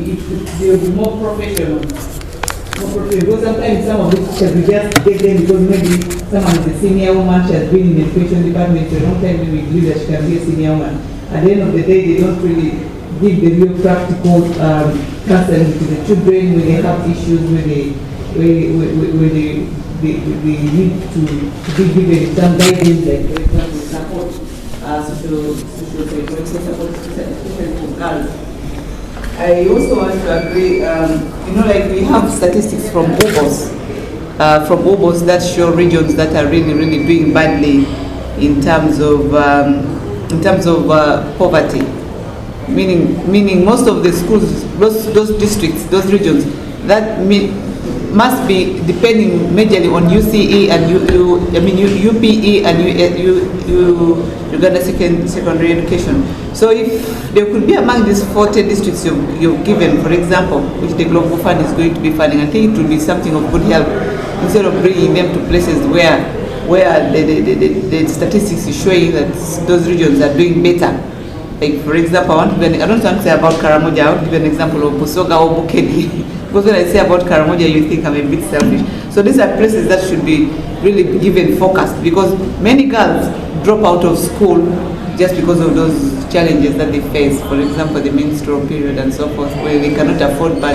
They will be more professional. Because sometimes some of the teachers we just get them because maybe someone is a senior woman, she has been in the education department for a long time, we believe that she can be a senior woman. At the end of the day, they don't really give the real practical counseling to the children when they have issues, when they need to be given some guidance, like for example support, social support, especially for girls. I also want to agree, like we have statistics from OBOS that show regions that are really, really doing badly in terms of poverty. Meaning most of the schools, those districts, those regions, that must be depending majorly on UCE and UPE and Uganda secondary education. So if there could be among these 40 districts you've given, for example, which the Global Fund is going to be funding, I think it would be something of good help instead of bringing them to places where the statistics is showing that those regions are doing better. Like for example, I don't want to say about Karamoja, I want to give an example of Busoga or Bukedi. Because when I say about Karamoja, you think I'm a bit selfish. So these are places that should be really given focus, because many girls drop out of school just because of those challenges that they face. For example, the menstrual period and so forth, where they cannot afford. But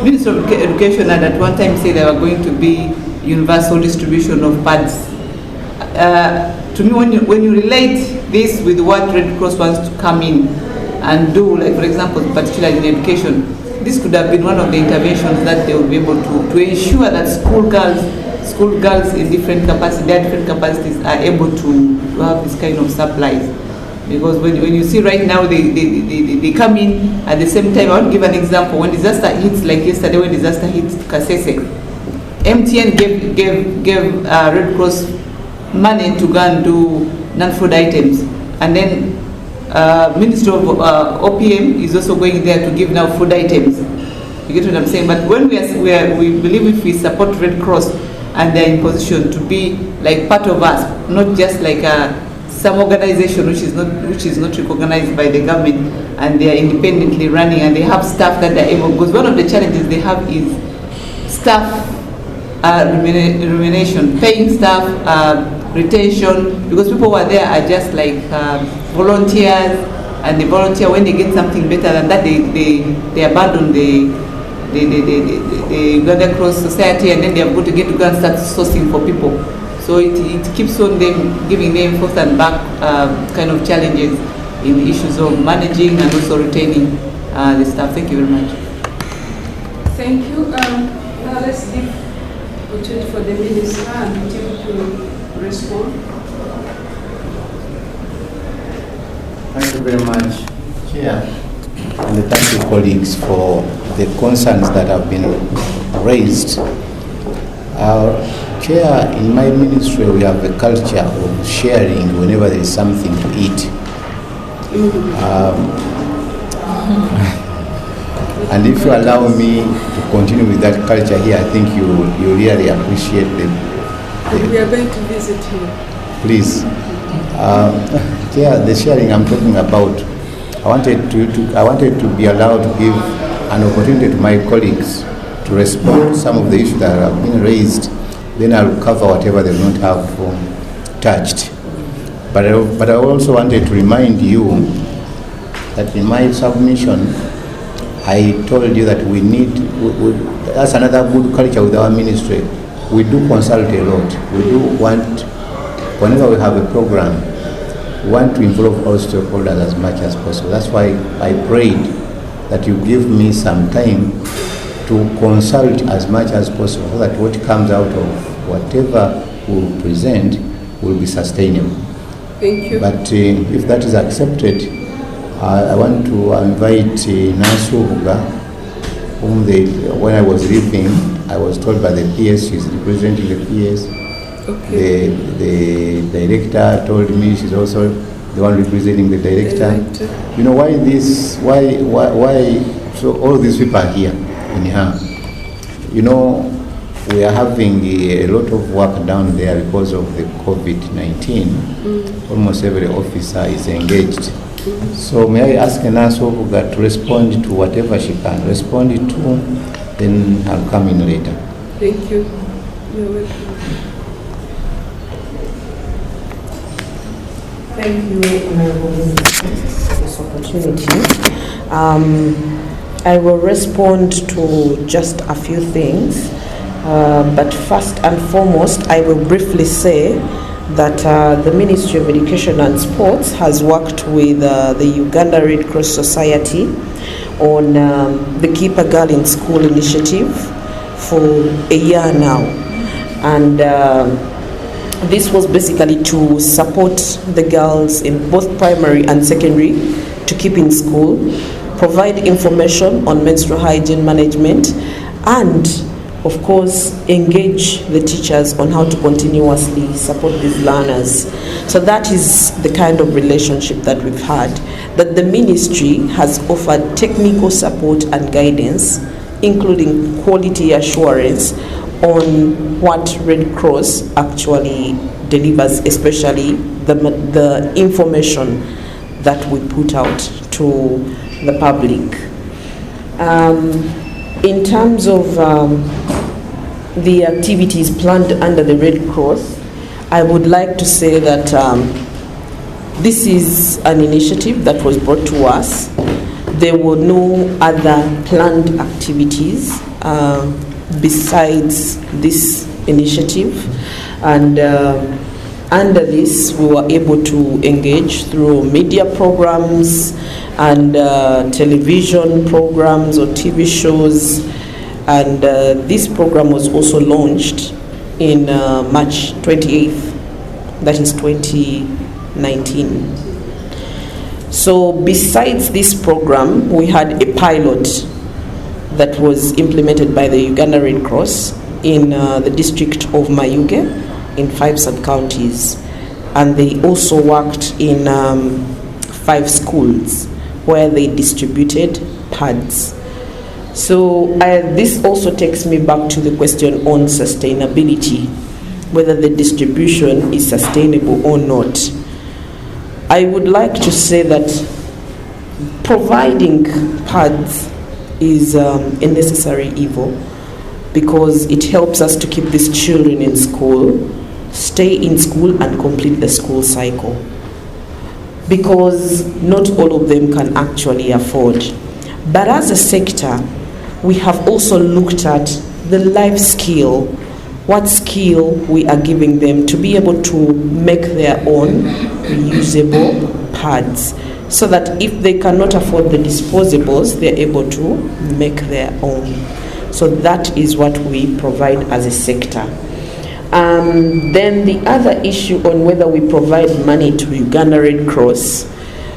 Ministry of Education had at one time said there were going to be universal distribution of pads. To me, when you relate this with what Red Cross wants to come in and do, like for example, particularly in education, this could have been one of the interventions that they will be able to ensure that school girls in different capacities are able to have this kind of supplies. Because when you see right now, they come in at the same time. I want to give an example. When disaster hits, like yesterday when disaster hit Kasese, MTN gave Red Cross money to go and do non-food items, and then Ministry of OPM is also going there to give now food items. You get what I'm saying? But when we believe if we support Red Cross and they're in position to be like part of us, not just like some organization which is not recognized by the government, and they are independently running and they have staff that are able. Because one of the challenges they have is staff remuneration, paying staff, retention, because people who are there are just like volunteers, and the volunteer, when they get something better than that, they abandon the Uganda Cross Society, and then they are going to get to go and start sourcing for people. So it keeps on them, giving them forth and back kind of challenges in the issues of managing and also retaining the staff. Thank you very much. Thank you. Now let's give opportunity for the minister and the team to respond. Thank you very much, Chair, and thank you, colleagues, for the concerns that have been raised. Chair, in my ministry, we have a culture of sharing whenever there is something to eat. And if you allow me to continue with that culture here, I think you really appreciate it. We are going to visit you. Please. Yeah, the sharing I'm talking about, I wanted to be allowed to give an opportunity to my colleagues to respond to some of the issues that have been raised. Then I'll cover whatever they don't have touched. But I also wanted to remind you that in my submission, I told you that we need, that's another good culture with our ministry. We do consult a lot. We do want, whenever we have a program, we want to involve all stakeholders as much as possible. That's why I prayed that you give me some time to consult as much as possible so that what comes out of whatever we will present will be sustainable. Thank you. But if that is accepted, I want to invite Nansu Huga, whom when I was leaving, I was told by the PS, she's representing the PS. Okay. The director told me she's also the one representing the director. You know why so all these people are here in her. You know, we are having a lot of work down there because of the COVID-19. Almost every officer is engaged So may I ask a nurse to respond to whatever she can respond to, then I'll come in later. Thank you. You're welcome. Thank you, Honorable Minister, for this opportunity. I will respond to just a few things, but first and foremost, I will briefly say that the Ministry of Education and Sports has worked with the Uganda Red Cross Society on the Keep a Girl in School initiative for a year now. And this was basically to support the girls in both primary and secondary to keep in school, provide information on menstrual hygiene management, and of course engage the teachers on how to continuously support these learners. So that is the kind of relationship that we've had, that the ministry has offered technical support and guidance, including quality assurance on what Red Cross actually delivers, especially the information that we put out to the public. In terms of the activities planned under the Red Cross, I would like to say that this is an initiative that was brought to us. There were no other planned activities besides this initiative, and under this we were able to engage through media programs and television programs or TV shows, and this program was also launched in March 28th, that is 2019. So besides this program, we had a pilot that was implemented by the Uganda Red Cross in the district of Mayuge in 5 sub-counties, and they also worked in 5 schools where they distributed pads. So this also takes me back to the question on sustainability, whether the distribution is sustainable or not. I would like to say that providing pads is a necessary evil, because it helps us to keep these children in school, stay in school and complete the school cycle, because not all of them can actually afford. But as a sector, we have also looked at the life skill, what skill we are giving them to be able to make their own reusable pads, so that if they cannot afford the disposables, they're able to make their own. So that is what we provide as a sector. Then the other issue on whether we provide money to Uganda Red Cross,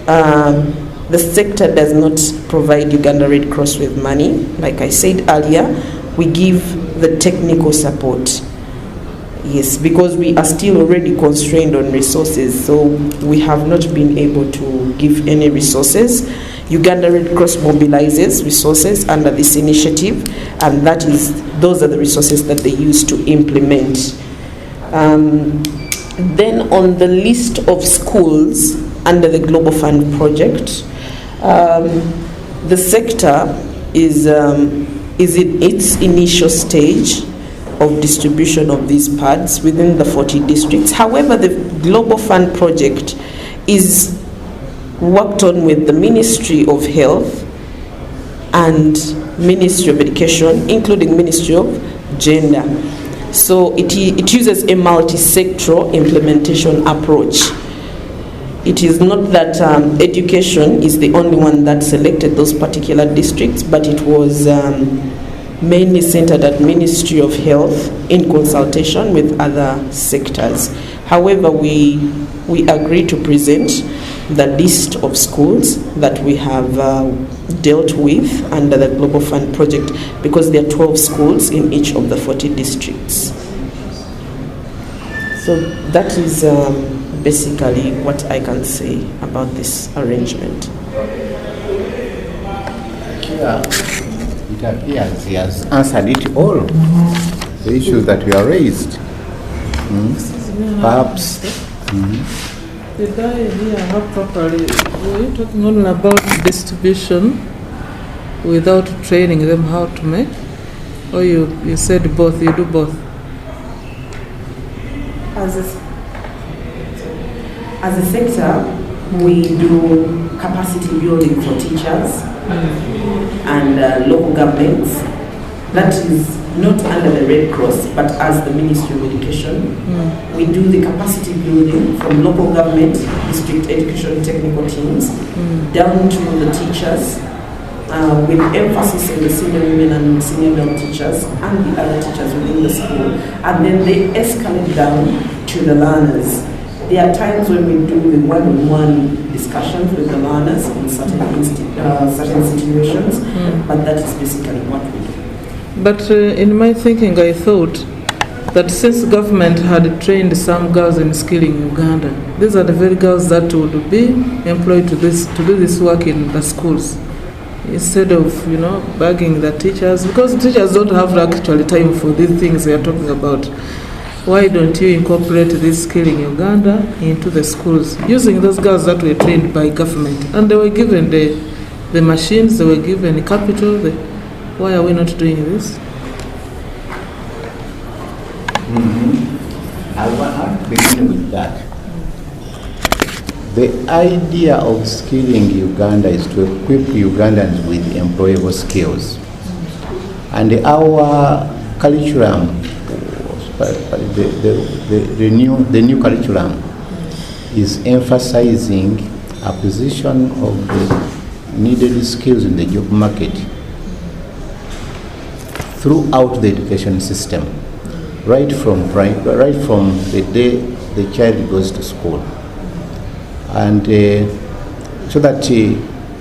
the sector does not provide Uganda Red Cross with money. Like I said earlier, we give the technical support. Yes, because we are still already constrained on resources, so we have not been able to give any resources. Uganda Red Cross mobilizes resources under this initiative, and those are the resources that they use to implement. Then on the list of schools under the Global Fund project, the sector is in its initial stage of distribution of these pads within the 40 districts. However, the Global Fund project is worked on with the Ministry of Health and Ministry of Education, including Ministry of Gender. So it uses a multi-sectoral implementation approach. It is not that education is the only one that selected those particular districts, but it was mainly centered at Ministry of Health in consultation with other sectors. However, we agree to present the list of schools that we have dealt with under the Global Fund project, because there are 12 schools in each of the 40 districts. So that is basically what I can say about this arrangement. Yeah. It appears he has answered it all, the issues that were raised. Perhaps Did I hear her properly? Were you talking only about distribution without training them how to make? Or you said both, you do both? As a sector, we do capacity building for teachers and local governments. That is not under the Red Cross, but as the Ministry of Education. We do the capacity building from local government, district education technical teams, down to the teachers, with emphasis on the senior women and senior male teachers and the other teachers within the school. And then they escalate down to the learners. There are times when we do the one-on-one discussions with the learners in certain situations, but that is basically what we do. But in my thinking, I thought that since government had trained some girls in skilling in Uganda, these are the very girls that would be employed to do this work in the schools, instead of bugging the teachers, because teachers don't have actually time for these things we are talking about. Why don't you incorporate this skill in Uganda into the schools, using those girls that were trained by government, and they were given the machines, they were given capital. Why are we not doing this? I want to begin with that. The idea of skilling Uganda is to equip Ugandans with employable skills. And our curriculum, the new curriculum is emphasizing acquisition of the needed skills in the job market throughout the education system, right from the day the child goes to school. And so that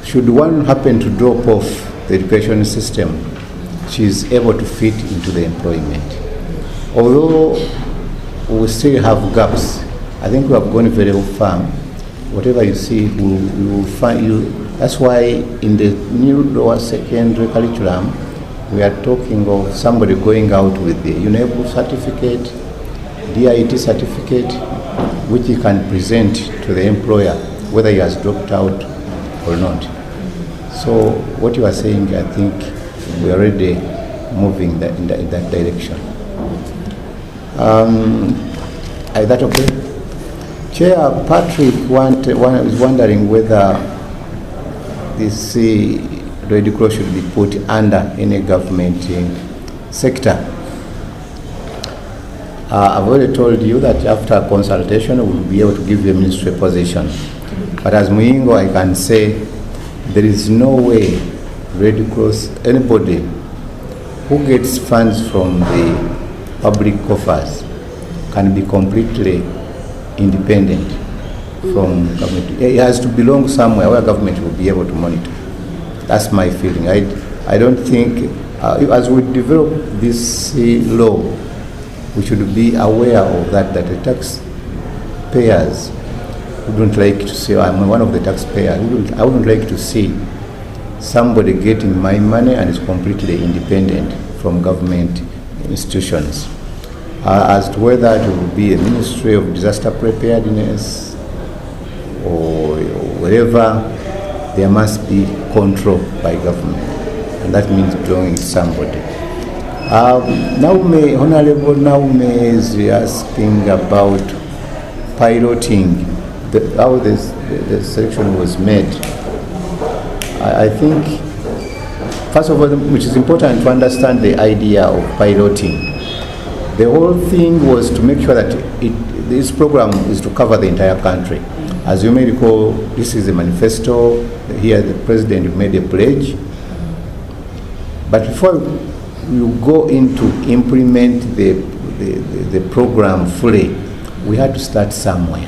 should one happen to drop off the education system, she is able to fit into the employment. Although we still have gaps, I think we have gone very far. Whatever you see, we will find you. That's why in the new lower secondary curriculum, we are talking of somebody going out with the UNEB certificate, DIT certificate, which he can present to the employer, whether he has dropped out or not. So what you are saying, I think we are already moving in that direction. Is that okay? Chair Patrick is wondering whether this Red Cross should be put under any government sector. I've already told you that after consultation we will be able to give you a ministry position. But as Muyingo, I can say there is no way Red Cross, anybody who gets funds from the public coffers can be completely independent from government. It has to belong somewhere where government will be able to monitor. That's my feeling. I don't think, as we develop this law, we should be aware of that the taxpayers wouldn't like to see, I'm one of the taxpayers, I wouldn't like to see somebody getting my money and is completely independent from government institutions. As to whether it will be a Ministry of Disaster Preparedness or wherever, there must be control by government, and that means belonging to somebody. Honorable Naume is asking about piloting, how the selection was made. I think, first of all, which is important to understand the idea of piloting. The whole thing was to make sure that this program is to cover the entire country. As you may recall, this is a manifesto. Here the president made a pledge. But before you go into implement the program fully, we had to start somewhere.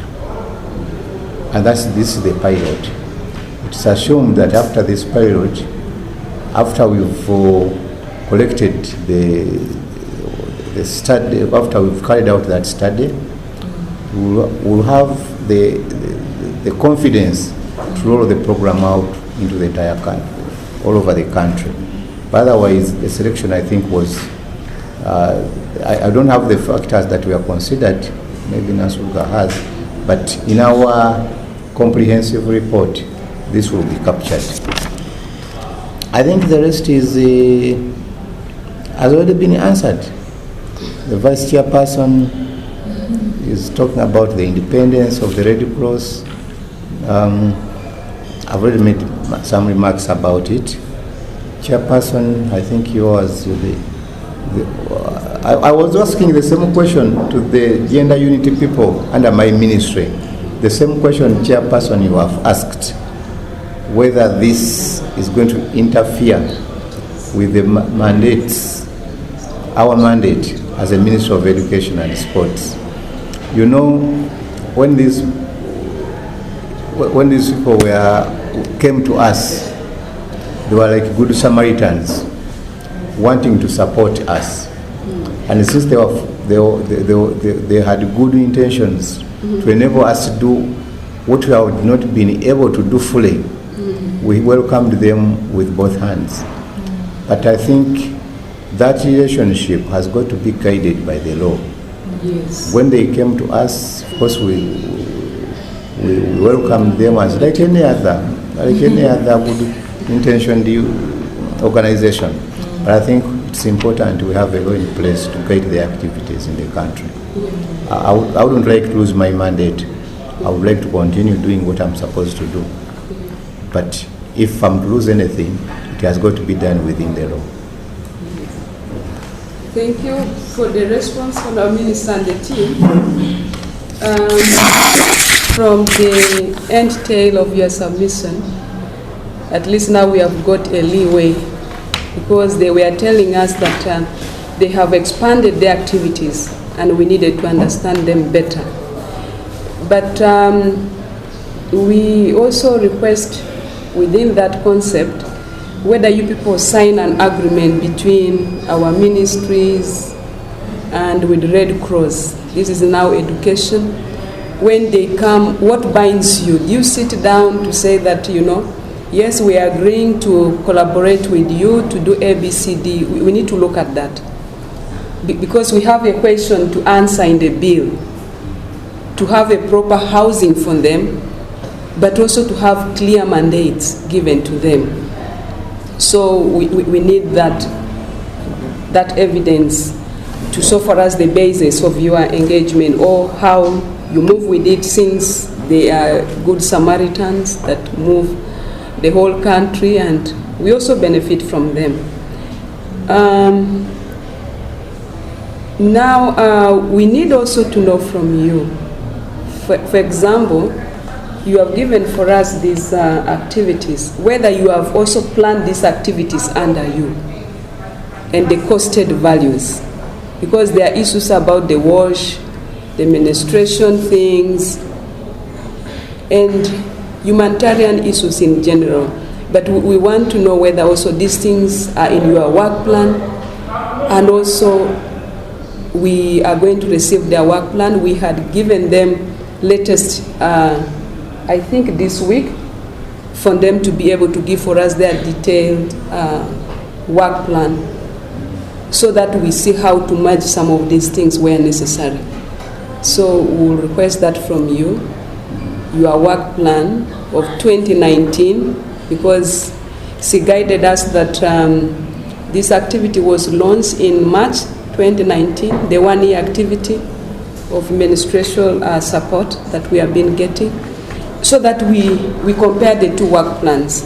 And this is the pilot. It's assumed that after this pilot, after we've collected the study, after we've carried out that study, we'll have the confidence to roll the program out into the entire country, all over the country. But otherwise, the selection, I think, was, I don't have the factors that were considered, maybe Nasuga has, But in our comprehensive report, this will be captured. I think the rest is has already been answered. The Vice Chairperson is talking about the independence of the Red Cross. I've already made some remarks about it. Chairperson, I think yours will be. I was asking the same question to the gender unity people under my ministry. The same question, Chairperson, you have asked, whether this is going to interfere with the mandates, our mandate as a Minister of Education and Sports. You know, when these people came to us, they were like good Samaritans, wanting to support us. And since they had good intentions to enable us to do what we had not been able to do fully, we welcomed them with both hands. But I think that relationship has got to be guided by the law. Yes. When they came to us, of course, we welcomed them as like any other good intentioned organization. But I think it's important we have a law in place to guide the activities in the country. I wouldn't like to lose my mandate. I would like to continue doing what I'm supposed to do. But if I'm to lose anything, it has got to be done within the law. Thank you for the response from our Minister and the team. From the end tail of your submission, at least now we have got a leeway, because they were telling us that they have expanded their activities and we needed to understand them better. But we also request within that concept whether you people sign an agreement between our ministries and with Red Cross. This is now education. When they come, what binds you? Do you sit down to say that, yes, we are agreeing to collaborate with you to do ABCD? We need to look at that. Because we have a question to answer in the bill, to have a proper housing for them, but also to have clear mandates given to them. So we need that evidence to show for us the basis of your engagement, or how you move with it, since they are good Samaritans that move the whole country and we also benefit from them. Now we need also to know from you, for example, you have given for us these activities, whether you have also planned these activities under you and the costed values, because there are issues about the wash, the administration things, and humanitarian issues in general. But we want to know whether also these things are in your work plan, and also we are going to receive their work plan. We had given them latest, I think this week, for them to be able to give for us their detailed work plan, so that we see how to merge some of these things where necessary. So we'll request that from you, your work plan of 2019, because she guided us that this activity was launched in March 2019, the one-year activity of ministerial support that we have been getting, so that we compare the two work plans.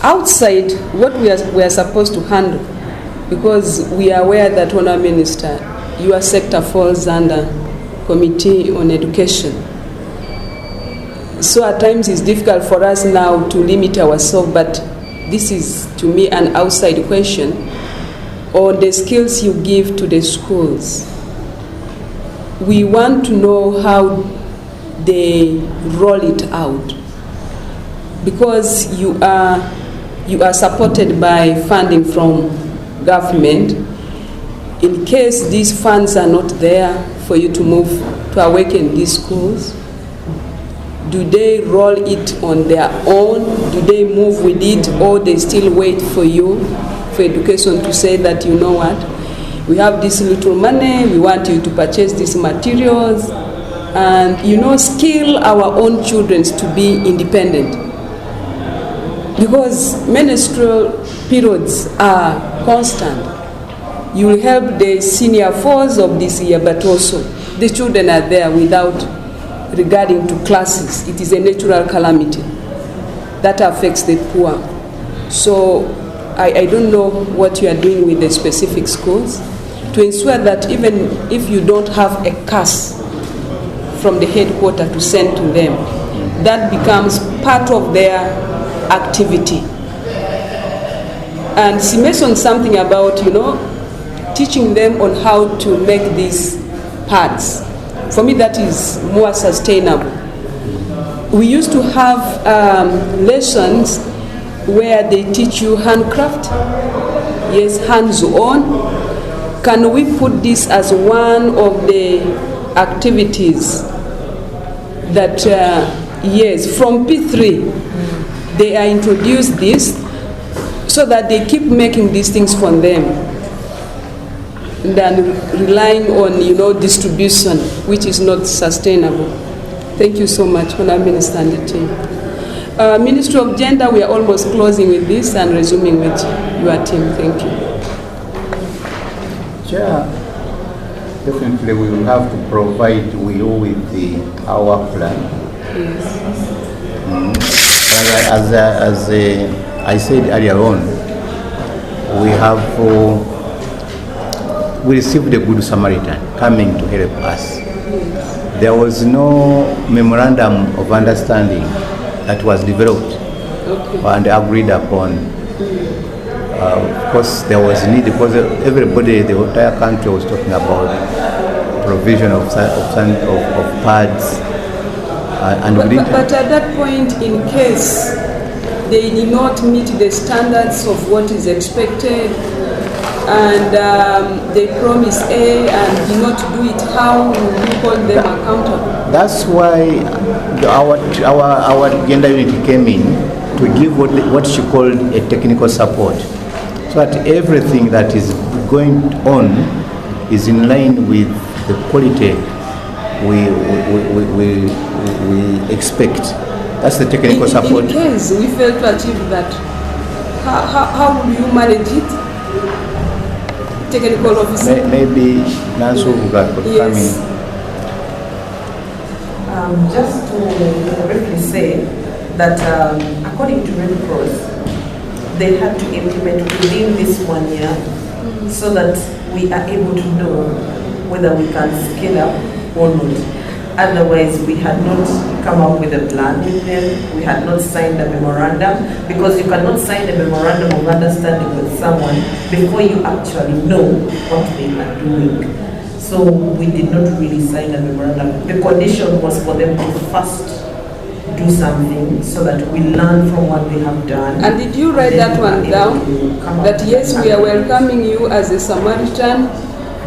Outside what we are supposed to handle, because we are aware that, Honourable Minister, your sector falls under Committee on Education. So at times it's difficult for us now to limit ourselves, but this is to me an outside question on the skills you give to the schools. We want to know how they roll it out, because you are supported by funding from government. In case these funds are not there for you to move to awaken these schools, do they roll it on their own? Do they move with it, or they still wait for you, for education, to say that, you know what, we have this little money, we want you to purchase these materials, and skill our own children to be independent. Because menstrual periods are constant. You will help the senior fours of this year, but also the children are there without regarding to classes. It is a natural calamity that affects the poor. So I don't know what you are doing with the specific schools to ensure that even if you don't have a CAS from the headquarters to send to them, that becomes part of their activity. And she mentioned something about, teaching them on how to make these pads. For me, that is more sustainable. We used to have lessons where they teach you handcraft, yes, hands-on. Can we put this as one of the activities that, yes, from P3, they are introduced this so that they keep making these things for them than relying on, distribution, which is not sustainable. Thank you so much, Honourable Minister and the team. Ministry of Gender, we are almost closing with this and resuming with your team. Thank you. Chair, definitely we will have to provide you with our plan. Yes. As I said earlier on, we have we received a good Samaritan coming to help us. There was no memorandum of understanding that was developed and agreed upon. Of course, there was need because everybody, the entire country was talking about provision of pads. But at that point, in case they did not meet the standards of what is expected, and they promise A and do not do it, how will you hold them accountable? That's why our gender unit came in to give what she called a technical support, so that everything that is going on is in line with the quality we expect. That's the technical support. In case we fail to achieve that, how will you manage it? Technical officer. Maybe Nancy Uga could come in. Just to briefly say that according to Red Cross, they had to implement within this 1 year so that we are able to know whether we can scale up or not. Otherwise, we had not come up with a plan with them. We had not signed a memorandum, because you cannot sign a memorandum of understanding with someone before you actually know what they are doing. So we did not really sign a memorandum. The condition was for them to first do something so that we learn from what they have done. And did you write that one down? That yes, we are welcoming you as a Samaritan,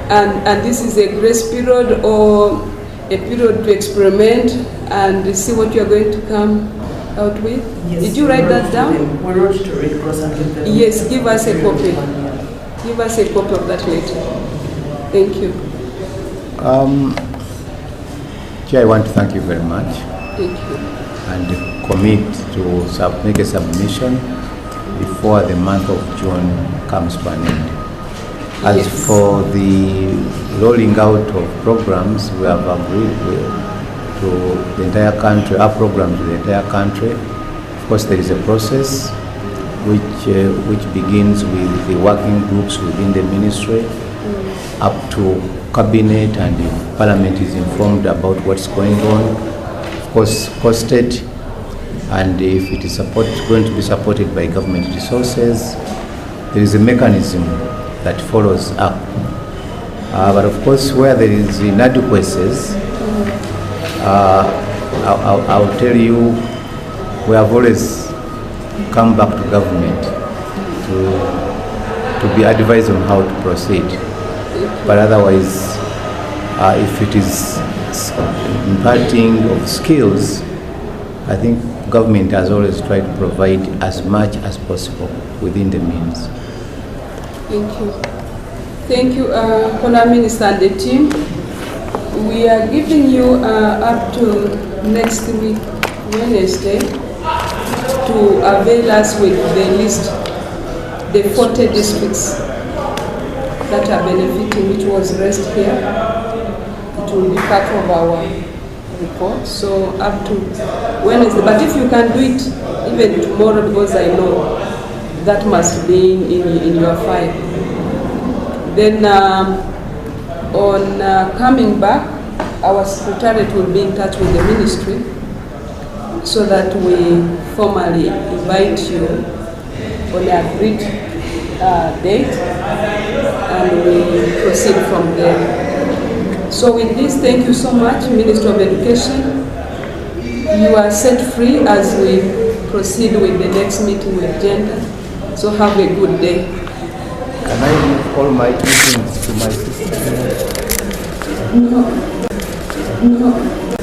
and this is a grace period or a period to experiment and see what you are going to come out with? Yes. Did you write that down? We wrote to Red Cross and give them. Yes, give us a copy. Give us a copy of that later. Thank you. Chair, I want to thank you very much. Thank you. And commit to make a submission before the month of June comes to an end. As Yes. for the rolling out of programs, we have agreed to the entire country, our programs to the entire country. Of course, there is a process which begins with the working groups within the ministry up to cabinet, and the parliament is informed about what's going on. Of course, costed, and if it is going to be supported by government resources, there is a mechanism that follows up. But of course, where there is inadequacies, I'll tell you, we have always come back to government to be advised on how to proceed. But otherwise, if it is imparting of skills, I think government has always tried to provide as much as possible within the means. Thank you. Thank you, Honourable Minister and the team. We are giving you up to next week, Wednesday, to avail us with the list, the 40 districts that are benefiting, which was raised here. It will be part of our report, so up to Wednesday. But if you can do it even tomorrow, because I know that must be in your file. Then on coming back, our secretariat will be in touch with the ministry so that we formally invite you on the agreed date and we proceed from there. So with this, thank you so much, Minister of Education. You are set free as we proceed with the next meeting with gender. So have a good day. Can I leave all my meetings to my sister? No.